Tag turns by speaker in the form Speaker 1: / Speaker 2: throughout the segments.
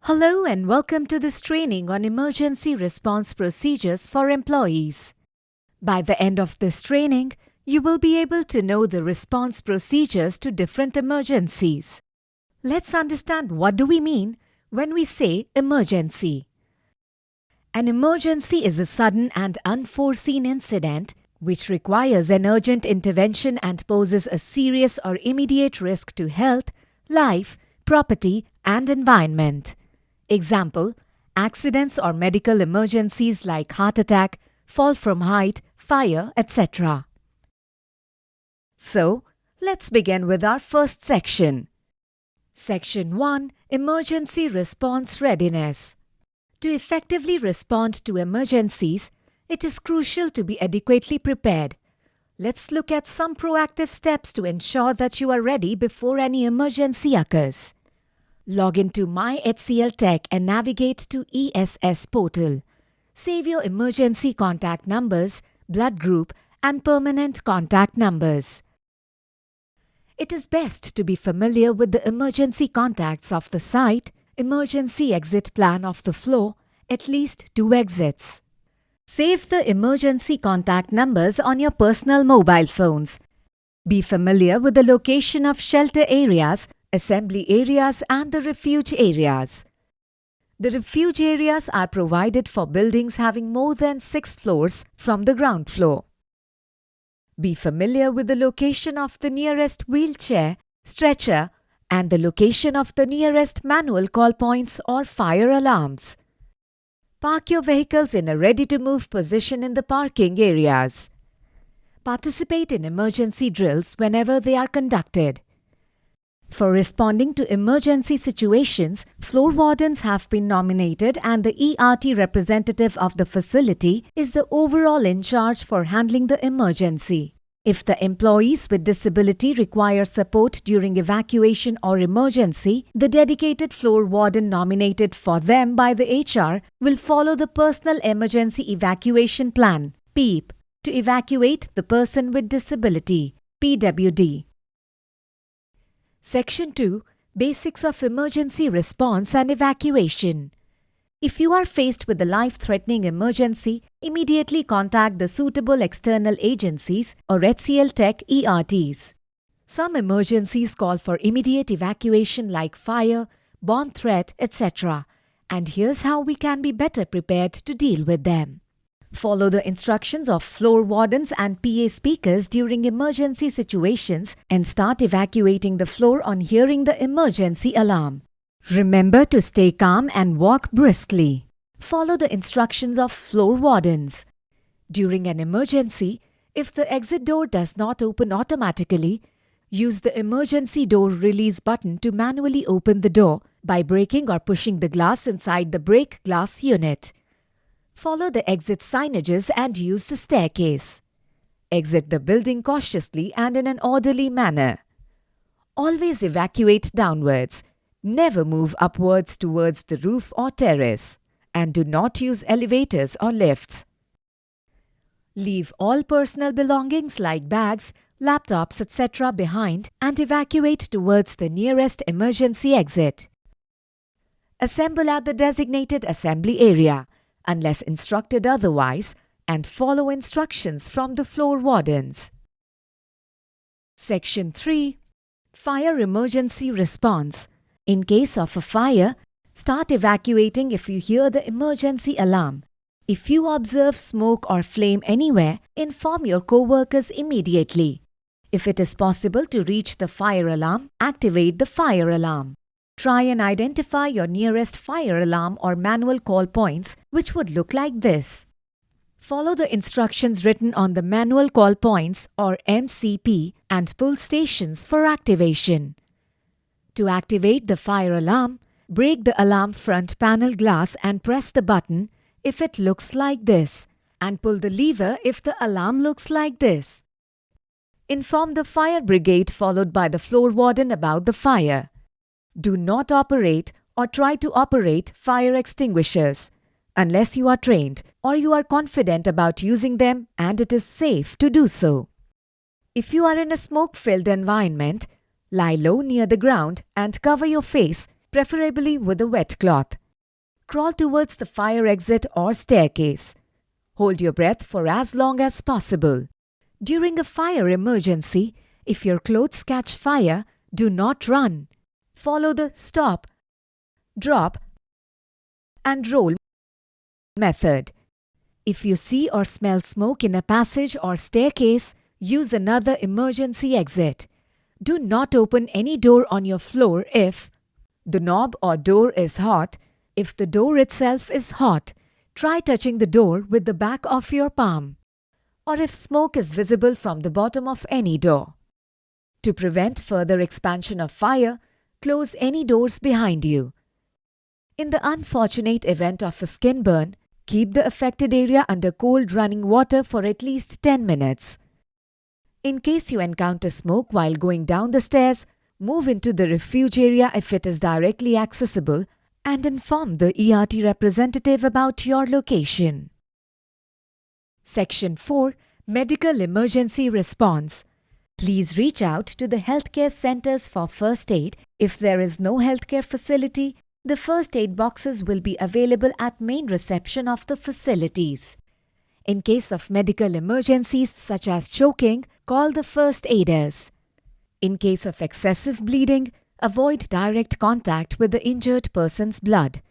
Speaker 1: Hello and welcome to this training on emergency response procedures for employees. By the end of this training, you will be able to know the response procedures to different emergencies. Let's understand what do we mean when we say emergency. An emergency is a sudden and unforeseen incident which requires an urgent intervention and poses a serious or immediate risk to health, life, property, and environment. Example, accidents or medical emergencies like heart attack, fall from height, fire, etc. So, let's begin with our first section. Section 1. Emergency Response Readiness. To effectively respond to emergencies, it is crucial to be adequately prepared. Let's look at some proactive steps to ensure that you are ready before any emergency occurs. Log into My HCLTech and navigate to ESS portal. Save your emergency contact numbers, blood group, and permanent contact numbers. It is best to be familiar with the emergency contacts of the site, emergency exit plan of the floor, at least 2 exits. Save the emergency contact numbers on your personal mobile phones. Be familiar with the location of shelter areas, assembly areas, and the refuge areas. The refuge areas are provided for buildings having more than 6 floors from the ground floor. Be familiar with the location of the nearest wheelchair, stretcher, and the location of the nearest manual call points or fire alarms. Park your vehicles in a ready-to-move position in the parking areas. Participate in emergency drills whenever they are conducted. For responding to emergency situations, floor wardens have been nominated and the ERT representative of the facility is the overall in charge for handling the emergency. If the employees with disability require support during evacuation or emergency, the dedicated floor warden nominated for them by the HR will follow the Personal Emergency Evacuation Plan (PEEP) to evacuate the person with disability (PWD). Section 2. Basics of Emergency Response and Evacuation. If you are faced with a life-threatening emergency, immediately contact the suitable external agencies or HCLTech ERTs. Some emergencies call for immediate evacuation like fire, bomb threat, etc. And here's how we can be better prepared to deal with them. Follow the instructions of floor wardens and PA speakers during emergency situations and start evacuating the floor on hearing the emergency alarm. Remember to stay calm and walk briskly. Follow the instructions of floor wardens. During an emergency, if the exit door does not open automatically, use the emergency door release button to manually open the door by breaking or pushing the glass inside the break glass unit. Follow the exit signages and use the staircase. Exit the building cautiously and in an orderly manner. Always evacuate downwards. Never move upwards towards the roof or terrace. And do not use elevators or lifts. Leave all personal belongings like bags, laptops, etc. behind and evacuate towards the nearest emergency exit. Assemble at the designated assembly area, unless instructed otherwise, and follow instructions from the floor wardens. Section 3. Fire Emergency Response. In case of a fire, start evacuating if you hear the emergency alarm. If you observe smoke or flame anywhere, inform your co-workers immediately. If it is possible to reach the fire alarm, activate the fire alarm. Try and identify your nearest fire alarm or manual call points, which would look like this. Follow the instructions written on the manual call points or MCP and pull stations for activation. To activate the fire alarm, break the alarm front panel glass and press the button if it looks like this, and pull the lever if the alarm looks like this. Inform the fire brigade followed by the floor warden about the fire. Do not operate or try to operate fire extinguishers unless you are trained or you are confident about using them and it is safe to do so. If you are in a smoke-filled environment, lie low near the ground and cover your face, preferably with a wet cloth. Crawl towards the fire exit or staircase. Hold your breath for as long as possible. During a fire emergency, if your clothes catch fire, do not run. Follow the stop, drop, and roll method. If you see or smell smoke in a passage or staircase, use another emergency exit. Do not open any door on your floor if the knob or door is hot. If the door itself is hot, try touching the door with the back of your palm. Or if smoke is visible from the bottom of any door. To prevent further expansion of fire, close any doors behind you. In the unfortunate event of a skin burn, keep the affected area under cold running water for at least 10 minutes. In case you encounter smoke while going down the stairs, move into the refuge area if it is directly accessible and inform the ERT representative about your location. Section 4. Medical Emergency Response. Please reach out to the healthcare centers for first aid. If there is no healthcare facility, the first aid boxes will be available at main reception of the facilities. In case of medical emergencies such as choking, call the first aiders. In case of excessive bleeding, avoid direct contact with the injured person's blood.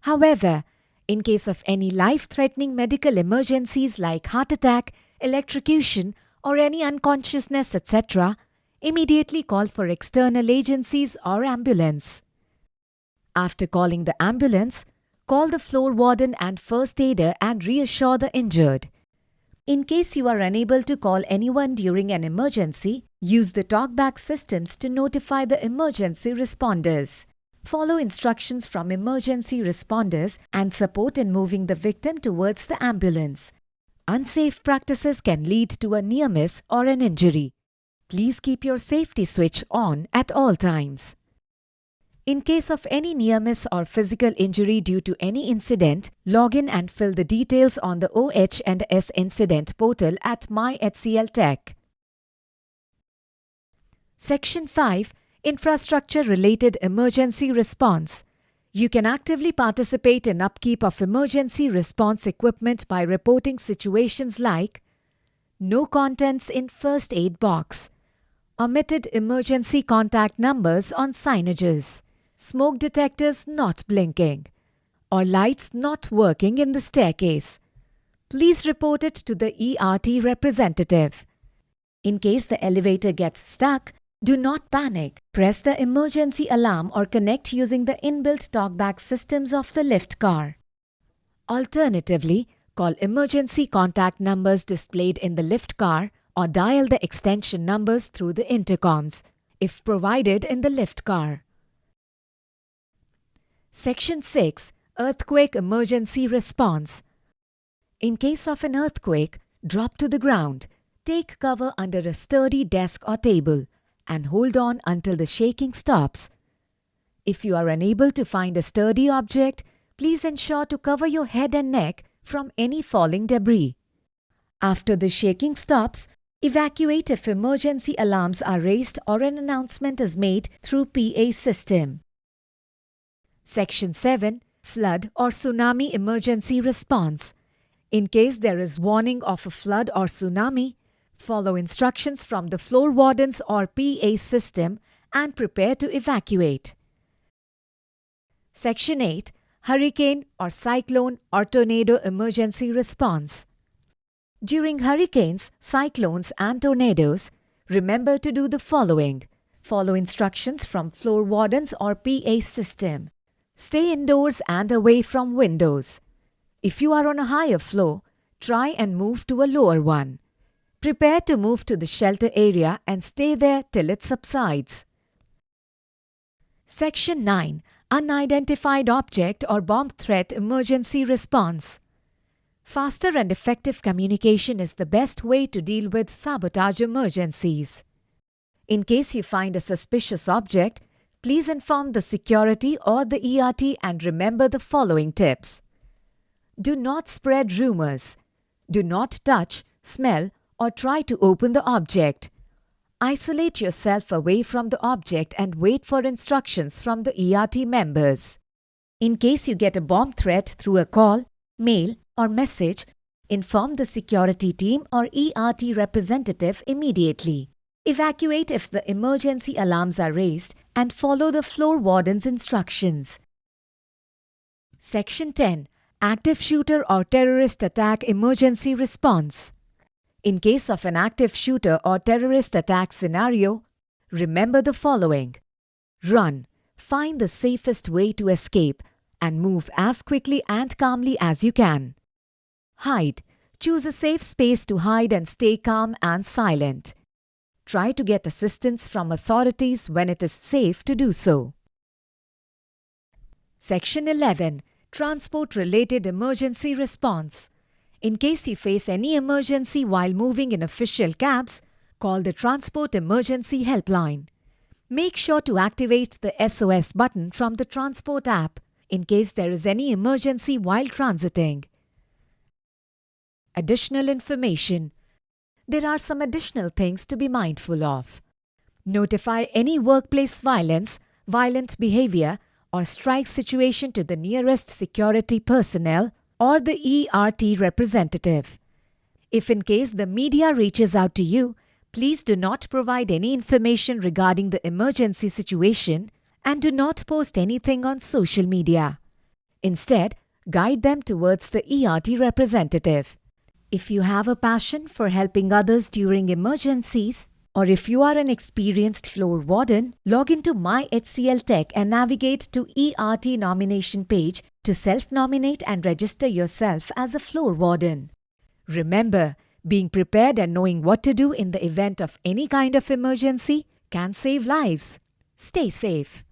Speaker 1: However, in case of any life-threatening medical emergencies like heart attack, electrocution, or any unconsciousness, etc., immediately call for external agencies or ambulance. After calling the ambulance, call the floor warden and first aider and reassure the injured. In case you are unable to call anyone during an emergency, use the talkback systems to notify the emergency responders. Follow instructions from emergency responders and support in moving the victim towards the ambulance. Unsafe practices can lead to a near miss or an injury. Please keep your safety switch on at all times. In case of any near miss or physical injury due to any incident, log in and fill the details on the OH&S incident portal at My HCLTech. Section 5. Infrastructure-related emergency response. You can actively participate in upkeep of emergency response equipment by reporting situations like no contents in first aid box, omitted emergency contact numbers on signages, smoke detectors not blinking, or lights not working in the staircase. Please report it to the ERT representative. In case the elevator gets stuck, do not panic. Press the emergency alarm or connect using the inbuilt talkback systems of the lift car. Alternatively, call emergency contact numbers displayed in the lift car or dial the extension numbers through the intercoms, if provided in the lift car. Section 6. Earthquake Emergency Response. In case of an earthquake, drop to the ground, take cover under a sturdy desk or table, and hold on until the shaking stops. If you are unable to find a sturdy object, please ensure to cover your head and neck from any falling debris. After the shaking stops, evacuate if emergency alarms are raised or an announcement is made through PA system. Section 7. Flood or Tsunami Emergency Response. In case there is warning of a flood or tsunami, follow instructions from the floor wardens or PA system and prepare to evacuate. Section 8. Hurricane or Cyclone or Tornado Emergency Response. During hurricanes, cyclones and tornadoes, remember to do the following. Follow instructions from floor wardens or PA system. Stay indoors and away from windows. If you are on a higher floor, try and move to a lower one. Prepare to move to the shelter area and stay there till it subsides. Section 9. Unidentified Object or Bomb Threat Emergency Response. Faster and effective communication is the best way to deal with sabotage emergencies. In case you find a suspicious object, please inform the security or the ERT and remember the following tips. Do not spread rumors. Do not touch, smell, or try to open the object. Isolate yourself away from the object and wait for instructions from the ERT members. In case you get a bomb threat through a call, mail, or message, inform the security team or ERT representative immediately. Evacuate if the emergency alarms are raised and follow the floor warden's instructions. Section 10. Active shooter or terrorist attack emergency response. In case of an active shooter or terrorist attack scenario, remember the following. Run. Find the safest way to escape and move as quickly and calmly as you can. Hide. Choose a safe space to hide and stay calm and silent. Try to get assistance from authorities when it is safe to do so. Section 11. Transport-related emergency response. In case you face any emergency while moving in official cabs, call the Transport Emergency Helpline. Make sure to activate the SOS button from the Transport app in case there is any emergency while transiting. Additional information. There are some additional things to be mindful of. Notify any workplace violence, violent behavior, or strike situation to the nearest security personnel or the ERT representative. If in case the media reaches out to you, please do not provide any information regarding the emergency situation and do not post anything on social media. Instead, guide them towards the ERT representative. If you have a passion for helping others during emergencies, or if you are an experienced floor warden, log into My HCLTech and navigate to ERT nomination page to self-nominate and register yourself as a floor warden. Remember, being prepared and knowing what to do in the event of any kind of emergency can save lives. Stay safe.